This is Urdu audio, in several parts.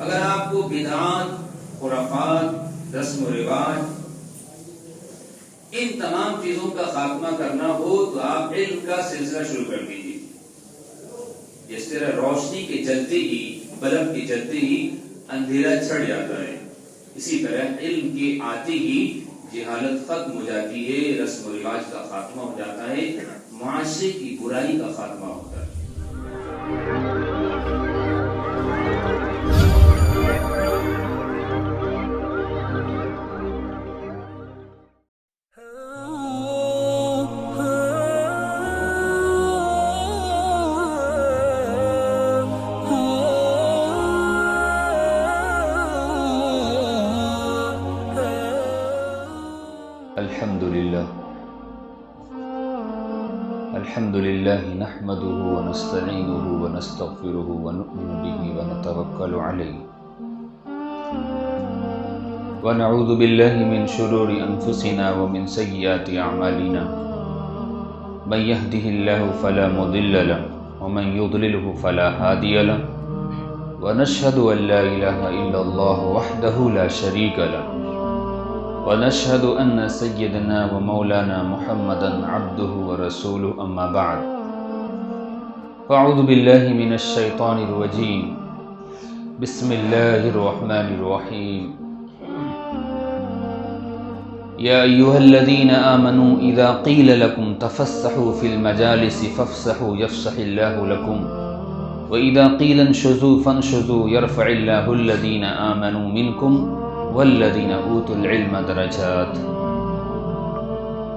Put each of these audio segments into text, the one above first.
اگر آپ کو بدعات، خرافات، رسم و رواج، ان تمام چیزوں کا خاتمہ کرنا ہو تو آپ علم کا سلسلہ شروع کر دیجیے۔ جس طرح روشنی کے جلتے ہی، بلب کے جلتے ہی اندھیرا چھڑ جاتا ہے، اسی طرح علم کے آتے ہی جہالت ختم ہو جاتی ہے، رسم و رواج کا خاتمہ ہو جاتا ہے، معاشرے کی برائی کا خاتمہ ہوتا ہے۔ الحمد لله نحمده ونستعينه ونستغفره ونؤمن به ونتوكل عليه ونعوذ بالله من شرور أنفسنا ومن سيئات أعمالنا من يهده الله فلا مضل له ومن يضلله فلا هادي له ونشهد أن لا إله إلا الله وحده لا شريك له ونشهد أن سيدنا ومولانا محمدا عبده ورسوله أما بعد فأعوذ بالله من الشيطان الرجيم بسم الله الرحمن الرحيم يا أيها الذين آمنوا إذا قيل لكم تفسحوا في المجالس فافسحوا يفسح الله لكم وإذا قيل انشزوا فانشزوا يرفع الله الذين آمنوا منكم والذين أوتوا العلم درجات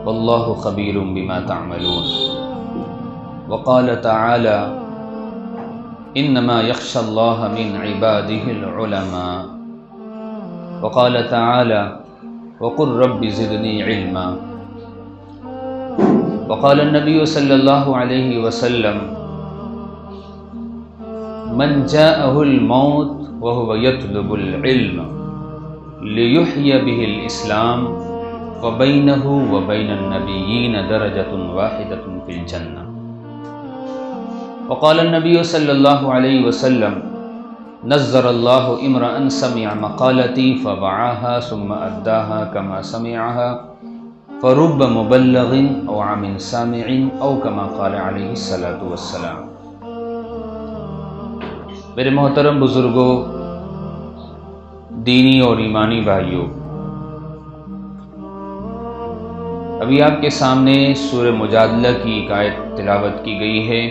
والله خبير بما تعملون وقال تعالى إنما يخشى الله من عباده العلماء وقال تعالى وقل رب زدني علما وقال النبي صلى الله عليه وسلم من جاءه الموت وهو يطلب العلم ليحيي به الإسلام وبينه وبين النبيين درجة واحدة في الجنة وقال النبي صلى الله عليه وسلم نزر الله امرأ سمع مقالتي فوعاها ثم أداها كما سمعها فرب مبلغ أو عام سامع أو كما قال عليه الصلاة والسلام۔ میرے محترم بزرگوں، دینی اور ایمانی بھائیوں، ابھی آپ کے سامنے سورہ مجادلہ کی ایک آیت تلاوت کی گئی ہے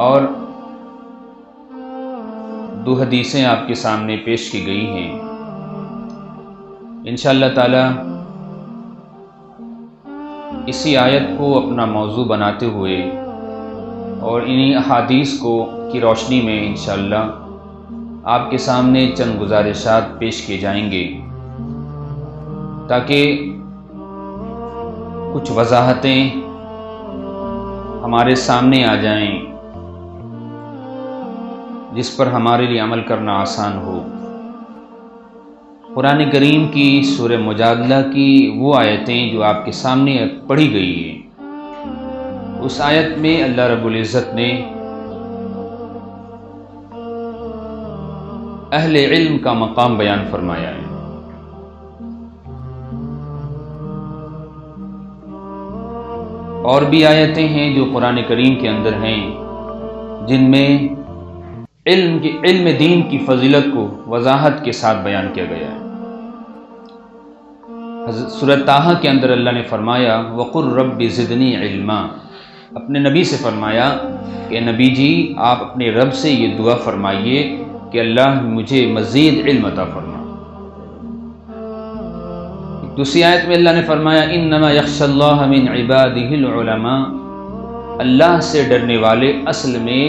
اور دو حدیثیں آپ کے سامنے پیش کی گئی ہیں۔ انشاءاللہ تعالی اسی آیت کو اپنا موضوع بناتے ہوئے اور انہی احادیث کی روشنی میں انشاءاللہ آپ کے سامنے چند گزارشات پیش کیے جائیں گے تاکہ کچھ وضاحتیں ہمارے سامنے آ جائیں جس پر ہمارے لیے عمل کرنا آسان ہو۔ قرآن کریم کی سورہ مجادلہ کی وہ آیتیں جو آپ کے سامنے پڑھی گئی ہیں، اس آیت میں اللہ رب العزت نے اہل علم کا مقام بیان فرمایا ہے۔ اور بھی آیتیں ہیں جو قرآن کریم کے اندر ہیں جن میں علم دین کی فضیلت کو وضاحت کے ساتھ بیان کیا گیا ہے۔ سورہ طٰہٰ کے اندر اللہ نے فرمایا وَقُلْ رَبِّ زِدْنِي عِلْمًا، اپنے نبی سے فرمایا کہ نبی جی آپ اپنے رب سے یہ دعا فرمائیے کہ اللہ مجھے مزید علم عطا فرما۔ دوسری آیت میں اللہ نے فرمایا انما یخشی اللہ من عبادہ العلماء، اللہ سے ڈرنے والے اصل میں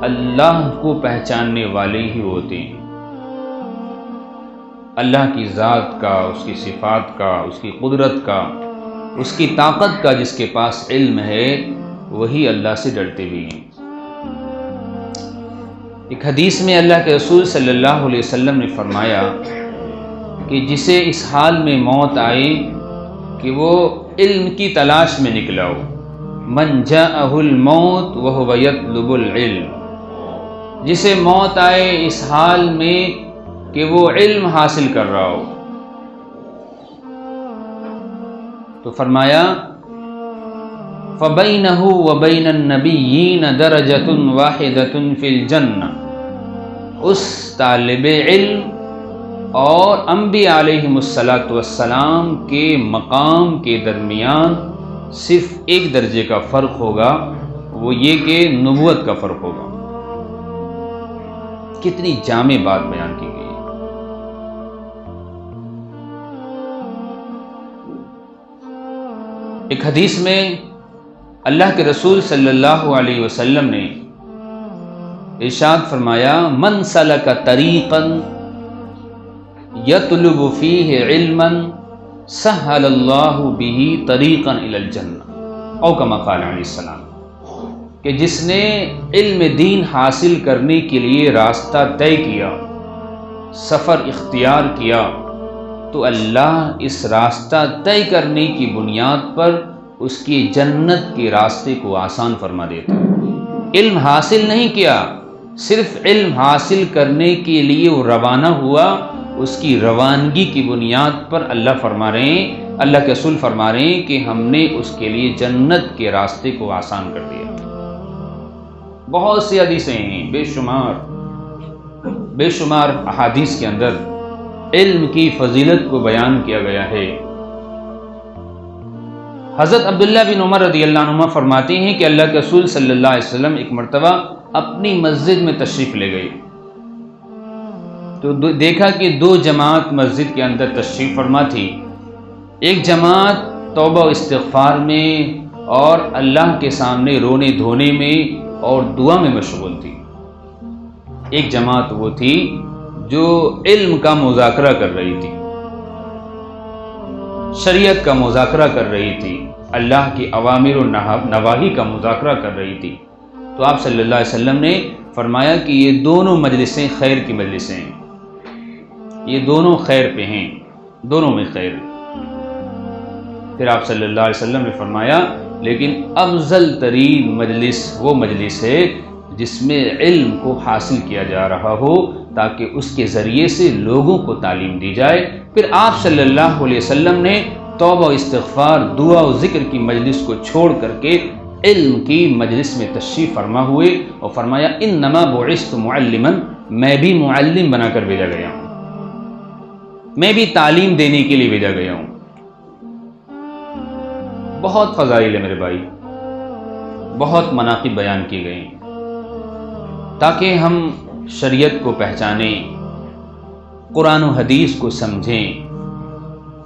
اللہ کو پہچاننے والے ہی ہوتے ہیں۔ اللہ کی ذات کا، اس کی صفات کا، اس کی قدرت کا، اس کی طاقت کا جس کے پاس علم ہے وہی اللہ سے ڈرتے بھی ہیں۔ ایک حدیث میں اللہ کے رسول صلی اللہ علیہ وسلم نے فرمایا کہ جسے اس حال میں موت آئے کہ وہ علم کی تلاش میں نکلا ہو، من جاءہ الموت وہو یطلب العلم، جسے موت آئے اس حال میں کہ وہ علم حاصل کر رہا ہو. تو فرمایا فَبَيْنَهُ وَبَيْنَ النَّبِيِّينَ دَرَجَةٌ وَاحِدَةٌ فِي الْجَنَّةِ. اس طالب علم اور انبیاء علیہم السلام کے مقام کے درمیان صرف ایک درجے کا فرق ہوگا، وہ یہ کہ نبوت کا فرق ہوگا. کتنی جامع بات بیان کی گئی. ایک حدیث میں اللہ کے رسول صلی اللہ علیہ وسلم نے ارشاد فرمایا من سلک طریقا یطلب فیہ علما سہل اللہ بہ طریقا الی الجنہ او کما قال علیہ السلام، کہ جس نے علم دین حاصل کرنے کے لیے راستہ طے کیا، سفر اختیار کیا، تو اللہ اس راستہ طے کرنے کی بنیاد پر اس کی جنت کے راستے کو آسان فرما دیتا. علم حاصل نہیں کیا، صرف علم حاصل کرنے کے لیے وہ روانہ ہوا، اس کی روانگی کی بنیاد پر اللہ فرما رہے ہیں، اللہ کے رسول فرما رہے ہیں کہ ہم نے اس کے لیے جنت کے راستے کو آسان کر دیا. بہت سی حدیثیں ہیں، بے شمار احادیث کے اندر علم کی فضیلت کو بیان کیا گیا ہے. حضرت عبداللہ بن عمر رضی اللہ عنہ فرماتے ہیں کہ اللہ کے رسول صلی اللہ علیہ وسلم ایک مرتبہ اپنی مسجد میں تشریف لے گئے تو دیکھا کہ دو جماعت مسجد کے اندر تشریف فرما تھی. ایک جماعت توبہ و استغفار میں اور اللہ کے سامنے رونے دھونے میں اور دعا میں مشغول تھی. ایک جماعت وہ تھی جو علم کا مذاکرہ کر رہی تھی، شریعت کا مذاکرہ کر رہی تھی، اللہ کی اوامر و نواہی کا مذاکرہ کر رہی تھی. تو آپ صلی اللہ علیہ وسلم نے فرمایا کہ یہ دونوں مجلسیں خیر کی مجلسیں ہیں، یہ دونوں خیر پہ ہیں، دونوں میں خیر. پھر آپ صلی اللہ علیہ وسلم نے فرمایا لیکن افضل ترین مجلس وہ مجلس ہے جس میں علم کو حاصل کیا جا رہا ہو تاکہ اس کے ذریعے سے لوگوں کو تعلیم دی جائے. پھر آپ صلی اللہ علیہ وسلم نے توبہ و استغفار، دعا و ذکر کی مجلس کو چھوڑ کر کے علم کی مجلس میں تشریف فرما ہوئے اور فرمایا انما بعثت معلما، میں بھی معلم بنا کر بھیجا گیا ہوں، میں بھی تعلیم دینے کے لیے بھیجا گیا ہوں. بہت فضائل ہے میرے بھائی، بہت مناقب بیان کی گئی تاکہ ہم شریعت کو پہچانیں، قرآن و حدیث کو سمجھیں،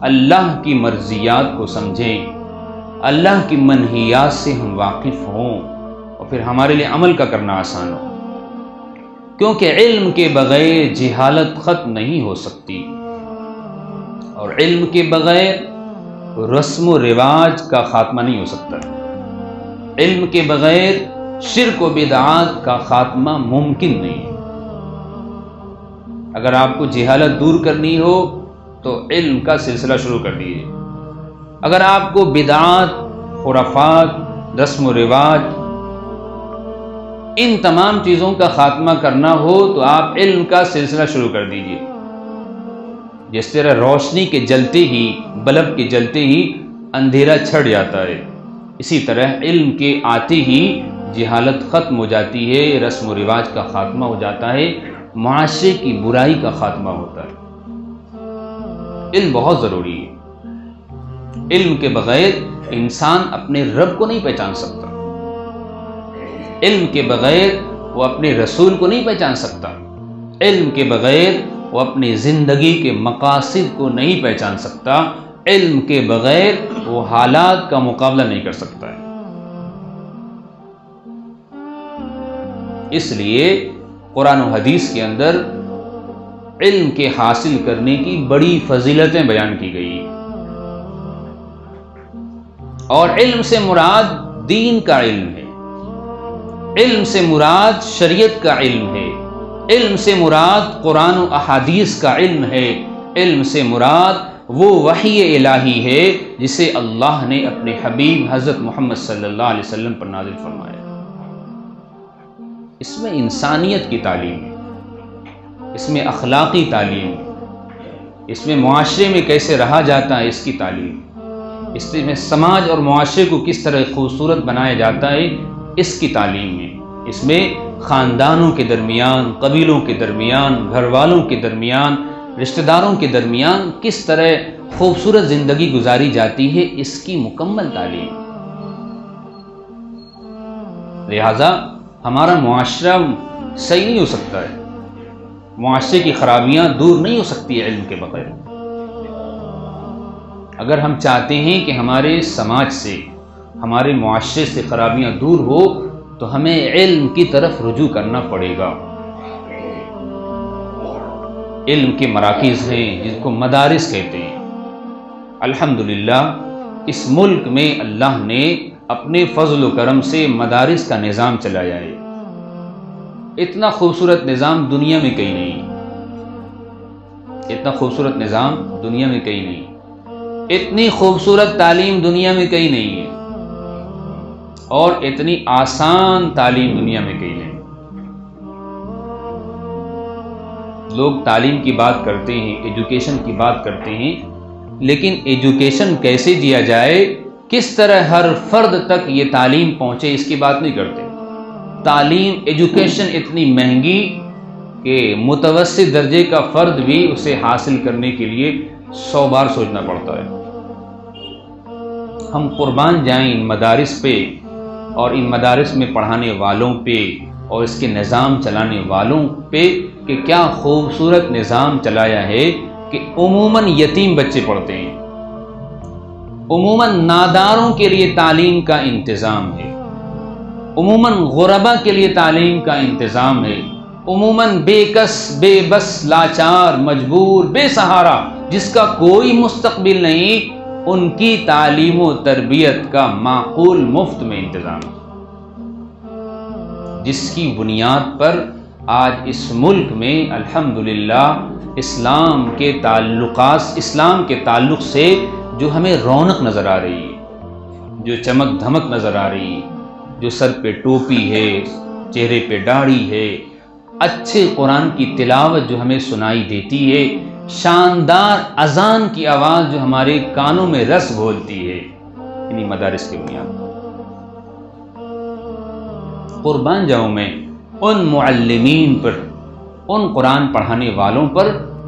اللہ کی مرضیات کو سمجھیں، اللہ کی منہیات سے ہم واقف ہوں اور پھر ہمارے لیے عمل کا کرنا آسان ہو. کیونکہ علم کے بغیر جہالت ختم نہیں ہو سکتی اور علم کے بغیر رسم و رواج کا خاتمہ نہیں ہو سکتا. علم کے بغیر شرک و بدعات کا خاتمہ ممکن نہیں ہے. اگر آپ کو جہالت دور کرنی ہو تو علم کا سلسلہ شروع کر دیجیے. اگر آپ کو بدعات، خرافات، رسم و رواج، ان تمام چیزوں کا خاتمہ کرنا ہو تو آپ علم کا سلسلہ شروع کر دیجیے. جس طرح روشنی کے جلتے ہی، بلب کے جلتے ہی اندھیرا چھٹ جاتا ہے، اسی طرح علم کے آتے ہی جہالت ختم ہو جاتی ہے، رسم و رواج کا خاتمہ ہو جاتا ہے، معاشرے کی برائی کا خاتمہ ہوتا ہے. علم بہت ضروری ہے. علم کے بغیر انسان اپنے رب کو نہیں پہچان سکتا، علم کے بغیر وہ اپنے رسول کو نہیں پہچان سکتا، علم کے بغیر وہ اپنی زندگی کے مقاصد کو نہیں پہچان سکتا، علم کے بغیر وہ حالات کا مقابلہ نہیں کر سکتا ہے. اس لیے قرآن و حدیث کے اندر علم کے حاصل کرنے کی بڑی فضیلتیں بیان کی گئی اور علم سے مراد دین کا علم ہے، علم سے مراد شریعت کا علم ہے، علم سے مراد قرآن و احادیث کا علم ہے، علم سے مراد وہ وحی الہی ہے جسے اللہ نے اپنے حبیب حضرت محمد صلی اللہ علیہ وسلم پر نازل فرمایا. اس میں انسانیت کی تعلیم ہے، اس میں اخلاقی تعلیم ہے، اس میں معاشرے میں کیسے رہا جاتا ہے اس کی تعلیم، اس میں سماج اور معاشرے کو کس طرح خوبصورت بنایا جاتا ہے اس کی تعلیم ہے، اس میں خاندانوں کے درمیان، قبیلوں کے درمیان، گھر والوں کے درمیان، رشتہ داروں کے درمیان کس طرح خوبصورت زندگی گزاری جاتی ہے اس کی مکمل تعلیم۔ لہذا ہمارا معاشرہ صحیح نہیں ہو سکتا ہے، معاشرے کی خرابیاں دور نہیں ہو سکتی علم کے بغیر۔ اگر ہم چاہتے ہیں کہ ہمارے سماج سے، ہمارے معاشرے سے خرابیاں دور ہو تو ہمیں علم کی طرف رجوع کرنا پڑے گا۔ علم کے مراکز ہیں جن کو مدارس کہتے ہیں۔ الحمدللہ اس ملک میں اللہ نے اپنے فضل و کرم سے مدارس کا نظام چلایا ہے۔ اتنا خوبصورت نظام دنیا میں کہیں نہیں، اتنا خوبصورت نظام دنیا میں کہیں نہیں، اتنی خوبصورت تعلیم دنیا میں کہیں نہیں ہے، اور اتنی آسان تعلیم دنیا میں کہیں نہیں۔ لوگ تعلیم کی بات کرتے ہیں، ایجوکیشن کی بات کرتے ہیں، لیکن ایجوکیشن کیسے دیا جائے، کس طرح ہر فرد تک یہ تعلیم پہنچے، اس کی بات نہیں کرتے۔ تعلیم ایجوکیشن اتنی مہنگی کہ متوسط درجے کا فرد بھی اسے حاصل کرنے کے لیے 100 بار سوچنا پڑتا ہے۔ ہم قربان جائیں ان مدارس پہ اور ان مدارس میں پڑھانے والوں پہ اور اس کے نظام چلانے والوں پہ کہ کیا خوبصورت نظام چلایا ہے کہ عموماً یتیم بچے پڑھتے ہیں، عموماً ناداروں کے لیے تعلیم کا انتظام ہے، عموماً غربا کے لیے تعلیم کا انتظام ہے، عموماً بے کس، بے بس، لاچار، مجبور، بے سہارا، جس کا کوئی مستقبل نہیں، ان کی تعلیم و تربیت کا معقول مفت میں انتظام ہے، جس کی بنیاد پر آج اس ملک میں الحمدللہ اسلام کے تعلق سے جو ہمیں رونق نظر آ رہی ہے، جو چمک دھمک نظر آ رہی ہے، جو سر پہ ٹوپی ہے، چہرے پہ داڑھی ہے، اچھے قرآن کی تلاوت جو ہمیں سنائی دیتی ہے، شاندار اذان کی آواز جو ہمارے کانوں میں رس گھولتی ہے، انہی مدارس کی بنیاد۔ قربان جاؤں میں ان معلمین پر، ان قرآن پڑھانے والوں پر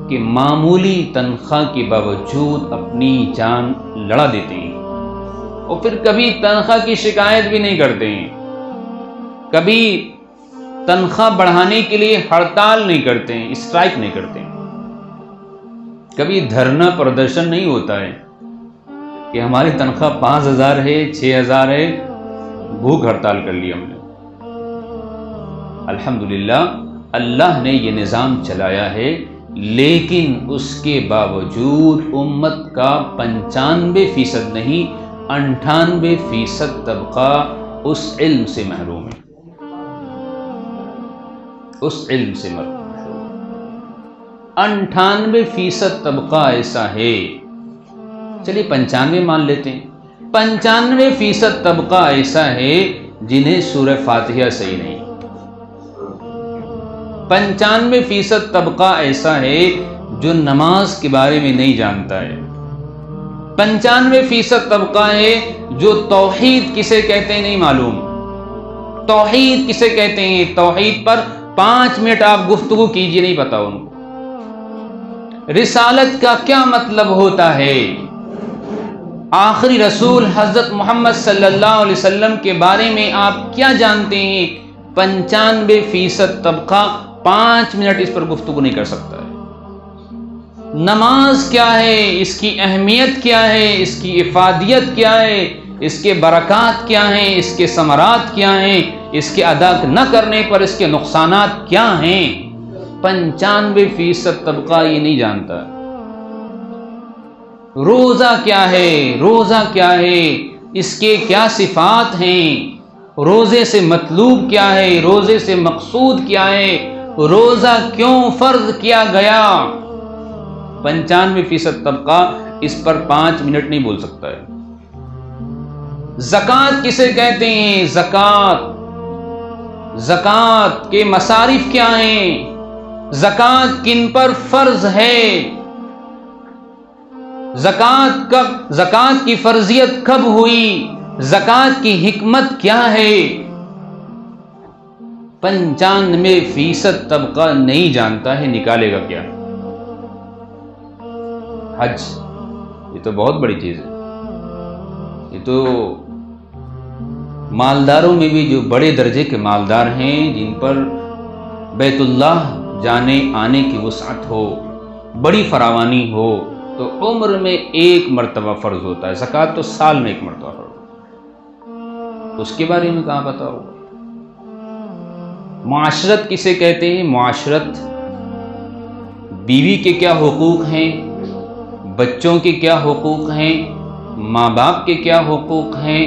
کہ معمولی تنخواہ کے باوجود اپنی جان لڑا دیتے ہیں، اور پھر کبھی تنخواہ کی شکایت بھی نہیں کرتے ہیں، کبھی تنخواہ بڑھانے کے لیے ہڑتال نہیں کرتے ہیں، اسٹرائک نہیں کرتے ہیں، کبھی دھرنا پردرشن نہیں ہوتا ہے کہ ہماری تنخواہ 5000 ہے، 6000 ہے، بھوک ہڑتال کر لی ہم نے۔ الحمدللہ اللہ نے یہ نظام چلایا ہے، لیکن اس کے باوجود امت کا 95% نہیں 98% طبقہ اس علم سے محروم ہے، اس علم سے محروم ہے۔ 98% طبقہ ایسا ہے، چلیے 95 مان لیتے ہیں، 95% طبقہ ایسا ہے جنہیں سورہ فاتحہ صحیح نہیں، 95% طبقہ ایسا ہے جو نماز کے بارے میں نہیں جانتا ہے، 95% طبقہ ہے جو توحید کسے کہتے ہیں نہیں معلوم، توحید کسے کہتے ہیں، توحید پر 5 منٹ آپ گفتگو کیجئے نہیں پتا ان کو، رسالت کا کیا مطلب ہوتا ہے، آخری رسول حضرت محمد صلی اللہ علیہ وسلم کے بارے میں آپ کیا جانتے ہیں، 95% طبقہ 5 منٹ اس پر گفتگو نہیں کر سکتا ہے۔ نماز کیا ہے، اس کی اہمیت کیا ہے، اس کی افادیت کیا ہے، اس کے برکات کیا ہیں، اس کے ثمرات کیا ہیں، اس کے ادا نہ کرنے پر اس کے نقصانات کیا ہیں، 95% طبقہ یہ نہیں جانتا۔ روزہ کیا ہے، روزہ کیا ہے، اس کے کیا صفات ہیں، روزے سے مطلوب کیا ہے، روزے سے مقصود کیا ہے، روزہ کیوں فرض کیا گیا، 95% طبقہ اس پر 5 منٹ نہیں بول سکتا ہے۔ زکوٰۃ کسے کہتے ہیں، زکوٰۃ، زکوٰۃ کے مصارف کیا ہیں، زکوٰۃ کن پر فرض ہے، زکوٰۃ کی فرضیت کب ہوئی، زکوٰۃ کی حکمت کیا ہے، 95% طبقہ نہیں جانتا ہے، نکالے گا کیا؟ حج، یہ تو بہت بڑی چیز ہے، یہ تو مالداروں میں بھی جو بڑے درجے کے مالدار ہیں، جن پر بیت اللہ جانے آنے کی وسعت ہو، بڑی فراوانی ہو، تو عمر میں 1 مرتبہ فرض ہوتا ہے، زکوٰۃ تو سال میں 1 مرتبہ فرض ہوتا ہے، اس کے بارے میں کہاں پتہ ہوگا؟ معاشرت کسے کہتے ہیں؟ معاشرت، بیوی کے کیا حقوق ہیں، بچوں کے کیا حقوق ہیں، ماں باپ کے کیا حقوق ہیں،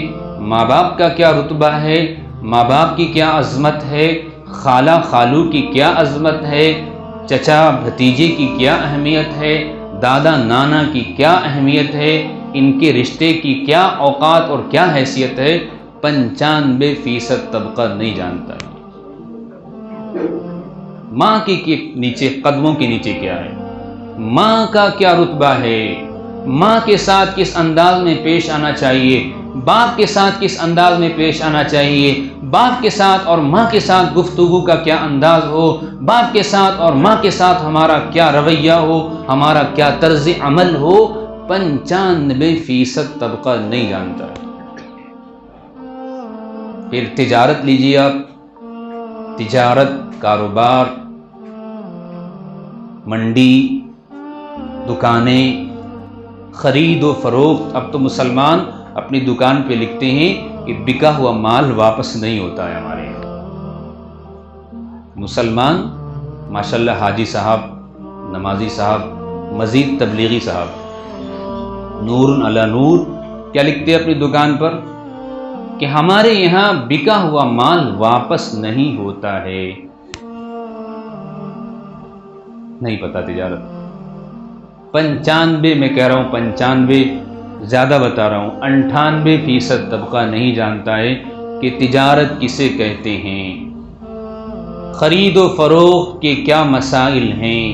ماں باپ کا کیا رتبہ ہے، ماں باپ کی کیا عظمت ہے، خالہ خالو کی کیا عظمت ہے، چچا بھتیجے کی کیا اہمیت ہے، دادا نانا کی کیا اہمیت ہے، ان کے رشتے کی کیا اوقات اور کیا حیثیت ہے، 95% طبقہ نہیں جانتا ہے۔ ماں کے نیچے، قدموں کے نیچے کیا ہے، ماں کا کیا رتبہ ہے، ماں کے ساتھ کس انداز میں پیش آنا چاہیے، باپ کے ساتھ کس انداز میں پیش آنا چاہیے، باپ کے ساتھ اور ماں کے ساتھ گفتگو کا کیا انداز ہو، باپ کے ساتھ اور ماں کے ساتھ ہمارا کیا رویہ ہو، ہمارا کیا طرز عمل ہو، 95% طبقہ نہیں جانتا ہے۔ پھر تجارت لیجیے آپ، تجارت، کاروبار، منڈی، دکانیں، خرید و فروخت۔ اب تو مسلمان اپنی دکان پہ لکھتے ہیں کہ بکا ہوا مال واپس نہیں ہوتا ہے ہمارے یہاں۔ مسلمان ماشاءاللہ، حاجی صاحب، نمازی صاحب، مزید تبلیغی صاحب، نور علی نور، کیا لکھتے ہیں اپنی دکان پر کہ ہمارے یہاں بکا ہوا مال واپس نہیں ہوتا ہے۔ نہیں پتا تجارت، 95 میں کہہ رہا ہوں، 95 زیادہ بتا رہا ہوں، 98% طبقہ نہیں جانتا ہے کہ تجارت کسے کہتے ہیں، خرید و فروخت کے کیا مسائل ہیں،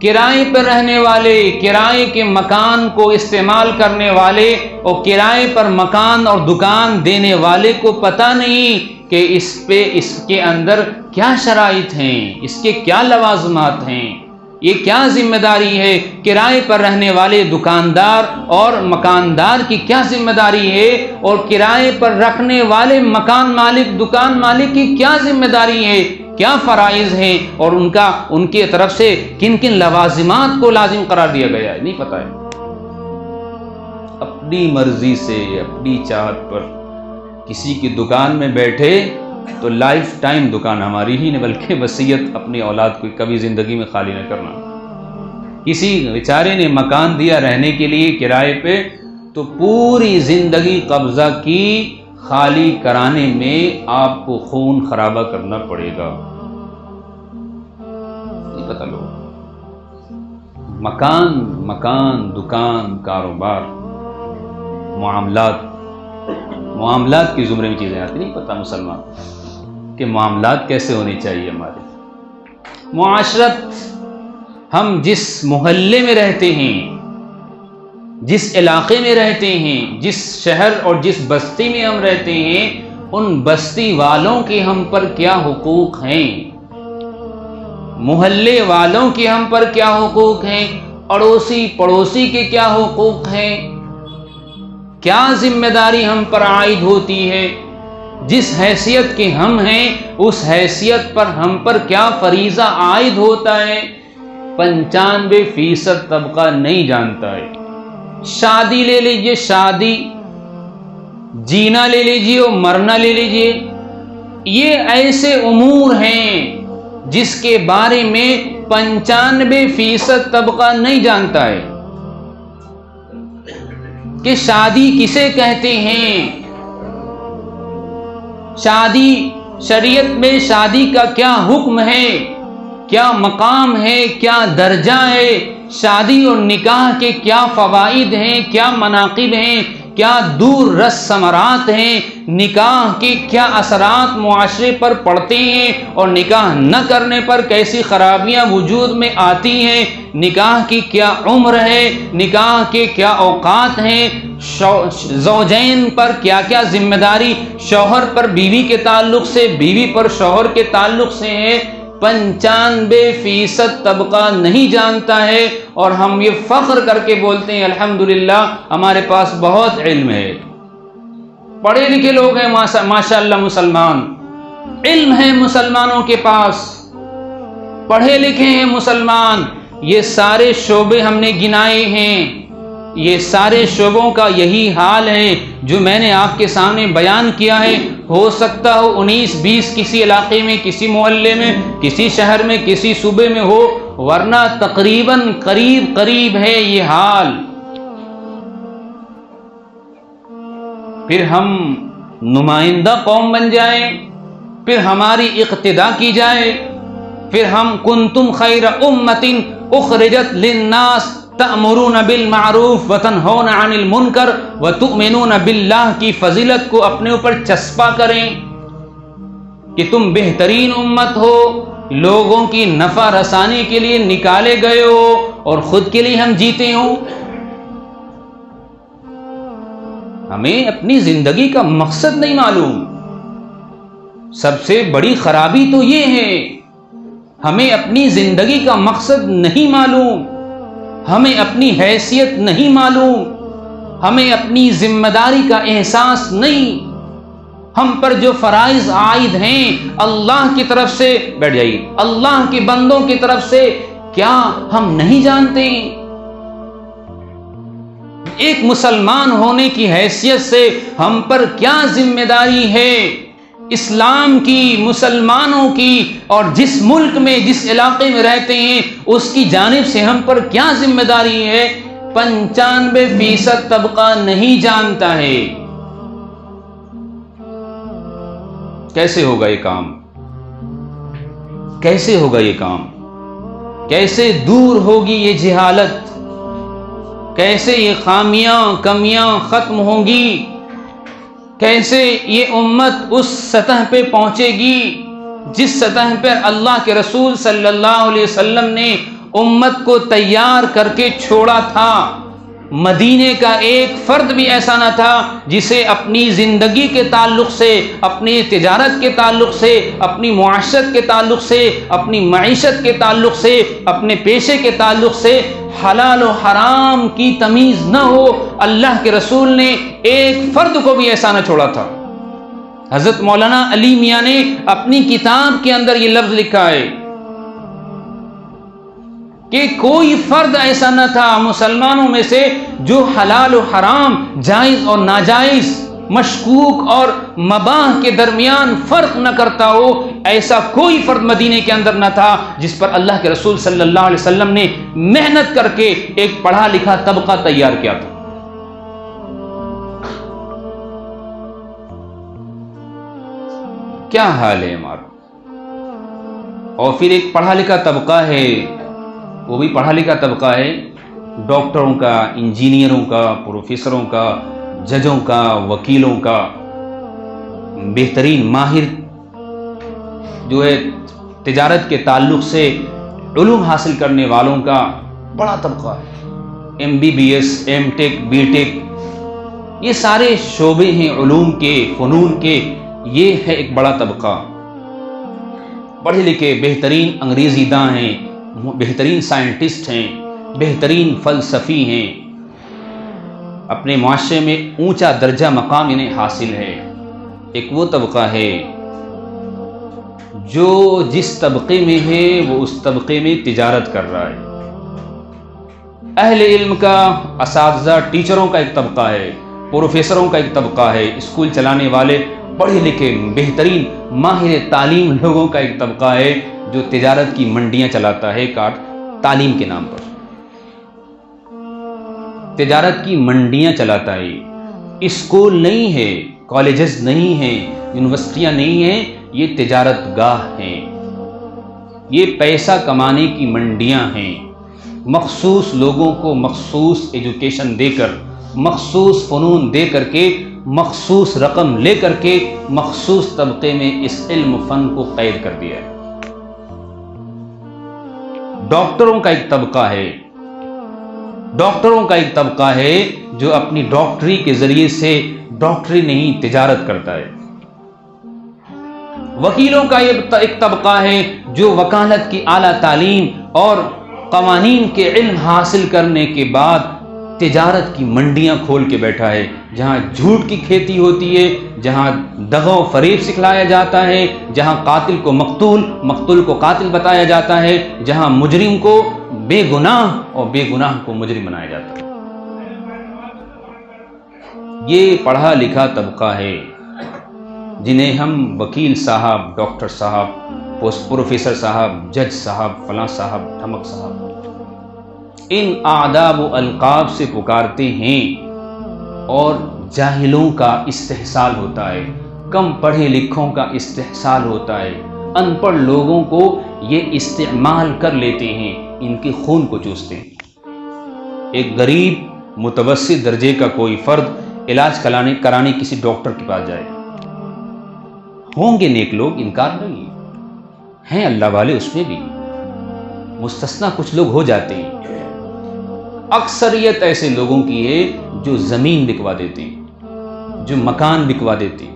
کرائے پر رہنے والے، کرائے کے مکان کو استعمال کرنے والے اور کرائے پر مکان اور دکان دینے والے کو پتہ نہیں کہ اس کے اندر کیا شرائط ہیں، اس کے کیا لوازمات ہیں، یہ کیا ذمہ داری ہے، کرائے پر رہنے والے دکاندار اور مکاندار کی کیا ذمہ داری ہے، اور کرائے پر رکھنے والے مکان مالک، دکان مالک کی کیا ذمہ داری ہے، کیا فرائض ہیں، اور ان کے طرف سے کن کن لوازمات کو لازم قرار دیا گیا ہے، نہیں پتہ ہے۔ اپنی مرضی سے، اپنی چاہت پر کسی کی دکان میں بیٹھے تو لائف ٹائم دکان ہماری ہی نہیں، بلکہ وصیت اپنی اولاد کو کبھی زندگی میں خالی نہ کرنا۔ کسی بیچارے نے مکان دیا رہنے کے لیے کرائے پہ، تو پوری زندگی قبضہ کی، خالی کرانے میں آپ کو خون خرابہ کرنا پڑے گا، نہیں پتہ لوگ۔ مکان، دکان، کاروبار، معاملات کی زمرے میں چیزیں آتی، نہیں پتہ مسلمان کہ معاملات کیسے ہونے چاہیے ہمارے۔ معاشرت، ہم جس محلے میں رہتے ہیں، جس علاقے میں رہتے ہیں، جس شہر اور جس بستی میں ہم رہتے ہیں، ان بستی والوں کے ہم پر کیا حقوق ہیں، محلے والوں کے ہم پر کیا حقوق ہیں، اڑوسی پڑوسی کے کیا حقوق ہیں، کیا ذمہ داری ہم پر عائد ہوتی ہے، جس حیثیت کے ہم ہیں اس حیثیت پر ہم پر کیا فریضہ عائد ہوتا ہے، 95% طبقہ نہیں جانتا ہے۔ شادی لے لیجئے، شادی، جینا لے لیجئے اور مرنا لے لیجئے، یہ ایسے امور ہیں جس کے بارے میں 95% طبقہ نہیں جانتا ہے کہ شادی کسے کہتے ہیں، شادی، شریعت میں شادی کا کیا حکم ہے، کیا مقام ہے، کیا درجہ ہے، شادی اور نکاح کے کیا فوائد ہیں، کیا مناقب ہیں، کیا دور رس ثمرات ہیں، نکاح کے کیا اثرات معاشرے پر پڑتے ہیں، اور نکاح نہ کرنے پر کیسی خرابیاں وجود میں آتی ہیں، نکاح کی کیا عمر ہے، نکاح کے کیا اوقات ہیں، زوجین پر کیا کیا ذمہ داری شوہر پر بیوی کے تعلق سے، بیوی پر شوہر کے تعلق سے ہے، 95% طبقہ نہیں جانتا ہے، اور ہم یہ فخر کر کے بولتے ہیں الحمدللہ ہمارے پاس بہت علم ہے، پڑھے لکھے لوگ ہیں ماشاء اللہ مسلمان، علم ہے مسلمانوں کے پاس، پڑھے لکھے ہیں مسلمان۔ یہ سارے شعبے ہم نے گنائے ہیں، یہ سارے شعبوں کا یہی حال ہے جو میں نے آپ کے سامنے بیان کیا ہے۔ ہو سکتا ہو 19-20 کسی علاقے میں، کسی محلے میں، کسی شہر میں، کسی صوبے میں ہو، ورنہ تقریباً قریب ہے یہ حال۔ پھر ہم نمائندہ قوم بن جائیں، پھر ہماری اقتدا کی جائے، پھر ہم کنتم خیر امۃ اخرجت للناس تأمرون بالمعروف وتنہون عن المنکر وتؤمنون باللہ کی فضیلت کو اپنے اوپر چسپا کریں کہ تم بہترین امت ہو، لوگوں کی نفع رسانی کے لیے نکالے گئے ہو، اور خود کے لیے ہم جیتے ہوں۔ ہمیں اپنی زندگی کا مقصد نہیں معلوم، سب سے بڑی خرابی تو یہ ہے، ہمیں اپنی زندگی کا مقصد نہیں معلوم، ہمیں اپنی حیثیت نہیں معلوم، ہمیں اپنی ذمہ داری کا احساس نہیں، ہم پر جو فرائض عائد ہیں اللہ کی طرف سے، بیٹھ جائیے، اللہ کے بندوں کی طرف سے، کیا ہم نہیں جانتے؟ ایک مسلمان ہونے کی حیثیت سے ہم پر کیا ذمہ داری ہے اسلام کی، مسلمانوں کی، اور جس ملک میں جس علاقے میں رہتے ہیں اس کی جانب سے ہم پر کیا ذمہ داری ہے، 95% طبقہ نہیں جانتا ہے۔ کیسے ہوگا یہ کام؟ کیسے ہوگا یہ کام؟ کیسے دور ہوگی یہ جہالت؟ کیسے یہ خامیاں کمیاں ختم ہوں گی؟ کیسے یہ امت اس سطح پہ پہنچے گی جس سطح پر اللہ کے رسول صلی اللہ علیہ وسلم نے امت کو تیار کر کے چھوڑا تھا؟ مدینے کا ایک فرد بھی ایسا نہ تھا جسے اپنی زندگی کے تعلق سے، اپنی تجارت کے تعلق سے، اپنی معاشرت کے تعلق سے، اپنی معیشت کے تعلق سے، اپنے پیشے کے تعلق سے حلال و حرام کی تمیز نہ ہو۔ اللہ کے رسول نے ایک فرد کو بھی ایسا نہ چھوڑا تھا۔ حضرت مولانا علی میاں نے اپنی کتاب کے اندر یہ لفظ لکھا ہے کہ کوئی فرد ایسا نہ تھا مسلمانوں میں سے جو حلال و حرام، جائز اور ناجائز، مشکوک اور مباح کے درمیان فرق نہ کرتا ہو۔ ایسا کوئی فرد مدینے کے اندر نہ تھا جس پر اللہ کے رسول صلی اللہ علیہ وسلم نے محنت کر کے ایک پڑھا لکھا طبقہ تیار کیا تھا۔ کیا حال ہے ہمارا؟ اور پھر ایک پڑھا لکھا طبقہ ہے، وہ بھی پڑھا لکھا طبقہ ہے، ڈاکٹروں کا، انجینئروں کا، پروفیسروں کا، ججوں کا، وکیلوں کا، بہترین ماہر جو ہے تجارت کے تعلق سے علوم حاصل کرنے والوں کا بڑا طبقہ ہے، MBBS، M.Tech، B.Tech، یہ سارے شعبے ہیں علوم کے، فنون کے، یہ ہے ایک بڑا طبقہ۔ پڑھے لکھے بہترین انگریزی داں ہیں، بہترین سائنٹسٹ ہیں، بہترین فلسفی ہیں، اپنے معاشرے میں اونچا درجہ مقام انہیں حاصل ہے۔ ایک وہ طبقہ ہے جو جس طبقے میں ہے وہ اس طبقے میں تجارت کر رہا ہے۔ اہل علم کا، اساتذہ ٹیچروں کا ایک طبقہ ہے، پروفیسروں کا ایک طبقہ ہے، اسکول چلانے والے پڑھے لکھے بہترین ماہر تعلیم لوگوں کا ایک طبقہ ہے جو تجارت کی منڈیاں چلاتا ہے تعلیم کے نام پر، تجارت کی منڈیاں چلاتا ہے۔ اسکول نہیں ہے، کالجز نہیں ہیں، یونیورسٹیاں نہیں ہیں، یہ تجارت گاہ ہیں، یہ پیسہ کمانے کی منڈیاں ہیں۔ مخصوص لوگوں کو مخصوص ایجوکیشن دے کر، مخصوص فنون دے کر کے، مخصوص رقم لے کر کے مخصوص طبقے میں اس علم و فن کو قید کر دیا ہے۔ ڈاکٹروں کا ایک طبقہ ہے، ڈاکٹروں کا ایک طبقہ ہے جو اپنی ڈاکٹری کے ذریعے سے ڈاکٹری نہیں تجارت کرتا ہے۔ وکیلوں کا ایک طبقہ ہے جو وکالت کی اعلیٰ تعلیم اور قوانین کے علم حاصل کرنے کے بعد تجارت کی منڈیاں کھول کے بیٹھا ہے، جہاں جھوٹ کی کھیتی ہوتی ہے، جہاں دغا و فریب سکھلایا جاتا ہے، جہاں قاتل کو مقتول، مقتول کو قاتل بتایا جاتا ہے، جہاں مجرم کو بے گناہ اور بے گناہ کو مجرم بنایا جاتا ہے۔ یہ پڑھا لکھا طبقہ ہے جنہیں ہم وکیل صاحب، ڈاکٹر صاحب، پروفیسر صاحب، جج صاحب، فلاں صاحب، ٹھمک صاحب، ان آداب و القاب سے پکارتے ہیں، اور جاہلوں کا استحصال ہوتا ہے، کم پڑھے لکھوں کا استحصال ہوتا ہے، ان پڑھ لوگوں کو یہ استعمال کر لیتے ہیں، ان کے خون کو چوستے ہیں۔ ایک غریب متوسط درجے کا کوئی فرد علاج کرانے کسی ڈاکٹر کے پاس جائے، ہوں گے نیک لوگ، انکار نہیں ہیں اللہ والے، اس میں بھی مستثنا کچھ لوگ ہو جاتے ہیں۔ اکثریت ایسے لوگوں کی ہے جو زمین بکوا دیتے ہیں، جو مکان بکوا دیتے ہیں،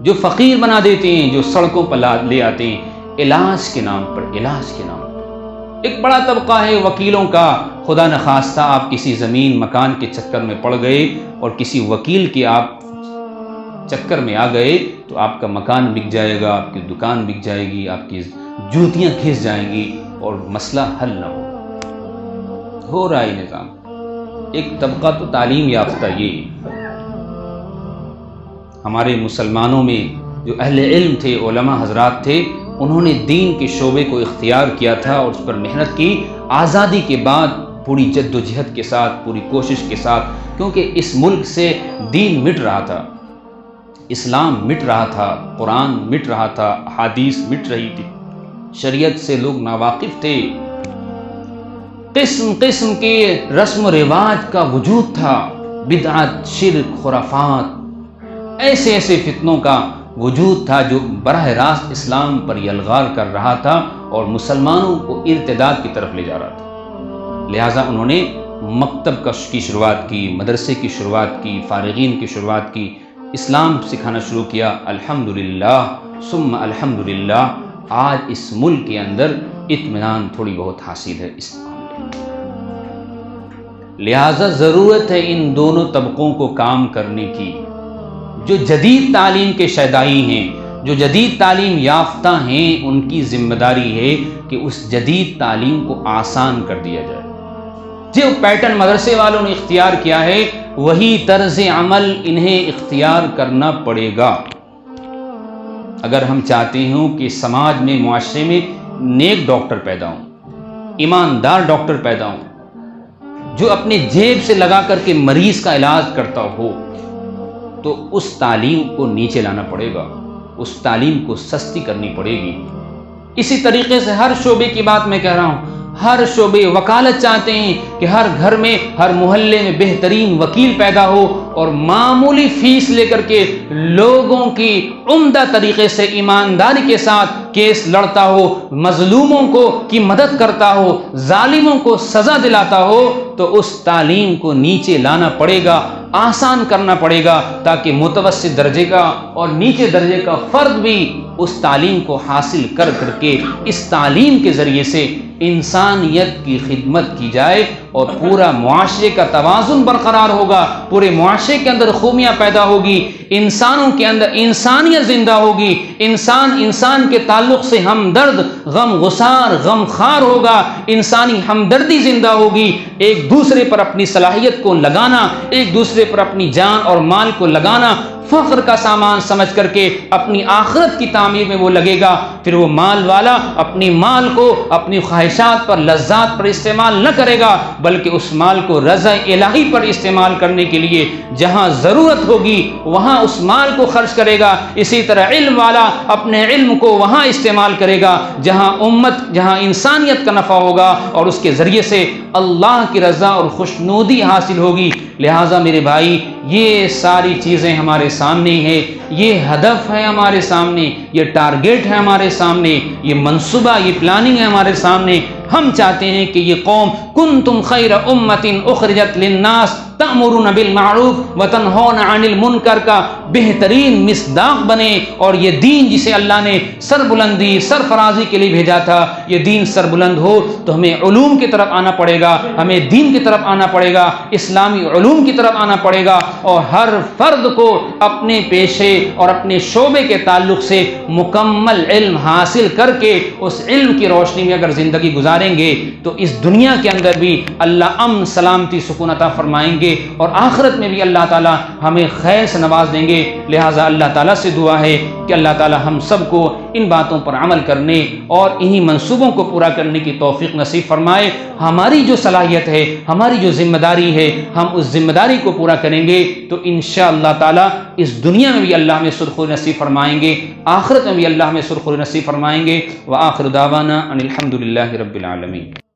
جو فقیر بنا دیتے ہیں، جو سڑکوں پر لے آتے ہیں علاج کے نام پر، علاج کے نام پر۔ ایک بڑا طبقہ ہے وکیلوں کا، خدا نخواستہ آپ کسی زمین مکان کے چکر میں پڑ گئے اور کسی وکیل کے آپ چکر میں آ گئے تو آپ کا مکان بک جائے گا، آپ کی دکان بک جائے گی، آپ کی جوتیاں کھس جائیں گی اور مسئلہ حل نہ ہو رہا ہے نظام۔ ایک طبقہ تو تعلیم یافتہ، یہ ہمارے مسلمانوں میں جو اہل علم تھے، علماء حضرات تھے، انہوں نے دین کے شعبے کو اختیار کیا تھا اور اس پر محنت کی، آزادی کے بعد پوری جد و جہد کے ساتھ، پوری کوشش کے ساتھ، کیونکہ اس ملک سے دین مٹ رہا تھا، اسلام مٹ رہا تھا، قرآن مٹ رہا تھا، حدیث مٹ رہی تھی، شریعت سے لوگ ناواقف تھے، قسم قسم کے رسم و رواج کا وجود تھا، بدعت، شرک، خرافات، ایسے ایسے فتنوں کا وجود تھا جو براہ راست اسلام پر یلغار کر رہا تھا اور مسلمانوں کو ارتداد کی طرف لے جا رہا تھا۔ لہٰذا انہوں نے مکتب کی شروعات کی، مدرسے کی شروعات کی، فارغین کی شروعات کی، اسلام سکھانا شروع کیا۔ الحمدللہ ثم الحمدللہ آج اس ملک کے اندر اطمینان تھوڑی بہت حاصل ہے اس معاملے میں۔ لہٰذا ضرورت ہے ان دونوں طبقوں کو کام کرنے کی، جو جدید تعلیم کے شیدائی ہیں، جو جدید تعلیم یافتہ ہیں، ان کی ذمہ داری ہے کہ اس جدید تعلیم کو آسان کر دیا جائے۔ جو پیٹرن مدرسے والوں نے اختیار کیا ہے وہی طرز عمل انہیں اختیار کرنا پڑے گا۔ اگر ہم چاہتے ہوں کہ سماج میں، معاشرے میں نیک ڈاکٹر پیدا ہوں، ایماندار ڈاکٹر پیدا ہوں، جو اپنے جیب سے لگا کر کے مریض کا علاج کرتا ہو، تو اس تعلیم کو نیچے لانا پڑے گا، اس تعلیم کو سستی کرنی پڑے گی۔ اسی طریقے سے ہر شعبے کی بات میں کہہ رہا ہوں، ہر شعبے وکالت چاہتے ہیں کہ ہر گھر میں، ہر محلے میں بہترین وکیل پیدا ہو اور معمولی فیس لے کر کے لوگوں کی عمدہ طریقے سے ایمانداری کے ساتھ کیس لڑتا ہو، مظلوموں کی مدد کرتا ہو، ظالموں کو سزا دلاتا ہو، تو اس تعلیم کو نیچے لانا پڑے گا، آسان کرنا پڑے گا، تاکہ متوسط درجے کا اور نیچے درجے کا فرد بھی اس تعلیم کو حاصل کر کر کے اس تعلیم کے ذریعے سے انسانیت کی خدمت کی جائے اور پورا معاشرے کا توازن برقرار ہوگا، پورے معاشرے کے اندر خوبیاں پیدا ہوگی، انسانوں کے اندر انسانیت زندہ ہوگی، انسان کے تعلق سے ہمدرد، غم گسار، غم خار ہوگا، انسانی ہمدردی زندہ ہوگی، ایک دوسرے پر اپنی صلاحیت کو لگانا، ایک دوسرے پر اپنی جان اور مال کو لگانا فخر کا سامان سمجھ کر کے اپنی آخرت کی تعمیر میں وہ لگے گا، پھر وہ مال والا اپنی مال کو اپنی خواہشات پر، لذات پر استعمال نہ کرے گا، بلکہ اس مال کو رضا الہی پر استعمال کرنے کے لیے جہاں ضرورت ہوگی وہاں اس مال کو خرچ کرے گا۔ اسی طرح علم والا اپنے علم کو وہاں استعمال کرے گا جہاں امت، جہاں انسانیت کا نفع ہوگا اور اس کے ذریعے سے اللہ کی رضا اور خوشنودی حاصل ہوگی۔ لہٰذا میرے بھائی، یہ ساری چیزیں ہمارے سامنے ہیں، یہ ہدف ہے ہمارے سامنے، یہ ٹارگیٹ ہے ہمارے سامنے، یہ منصوبہ، یہ پلاننگ ہے ہمارے سامنے۔ ہم چاہتے ہیں کہ یہ قوم کنتم خیر امت اخرجت للناس تأمرون بالمعروف وتنہون عن المنکر کا بہترین مصداق بنے، اور یہ دین جسے اللہ نے سربلندی، سرفرازی کے لیے بھیجا تھا، یہ دین سربلند ہو تو ہمیں علوم کی طرف آنا پڑے گا، ہمیں دین کی طرف آنا پڑے گا، اسلامی علوم کی طرف آنا پڑے گا، اور ہر فرد کو اپنے پیشے اور اپنے شعبے کے تعلق سے مکمل علم حاصل کر کے اس علم کی روشنی میں اگر زندگی گزاریں گے تو اس دنیا کے اندر بھی اللہ امن، سلامتی، سکون عطا فرمائیں گے، اور آخرت میں بھی اللہ تعالی ہمیں خیر سے نواز دیں گے۔ لہٰذا اللہ تعالیٰ سے دعا ہے کہ اللہ تعالیٰ ہم سب کو ان باتوں پر عمل کرنے اور انہی منصوبوں کو پورا کرنے کی توفیق نصیب فرمائے۔ ہماری جو صلاحیت ہے، ہماری جو ذمہ داری ہے، ہم اس ذمہ داری کو پورا کریں گے تو انشاءاللہ تعالیٰ اس دنیا میں بھی اللہ ہمیں سرخوری نصیب فرمائیں گے، آخرت میں بھی اللہ ہمیں سرخوری نصیب فرمائیں گے۔ وآخر دعوانا ان الحمد للہ رب العالمین۔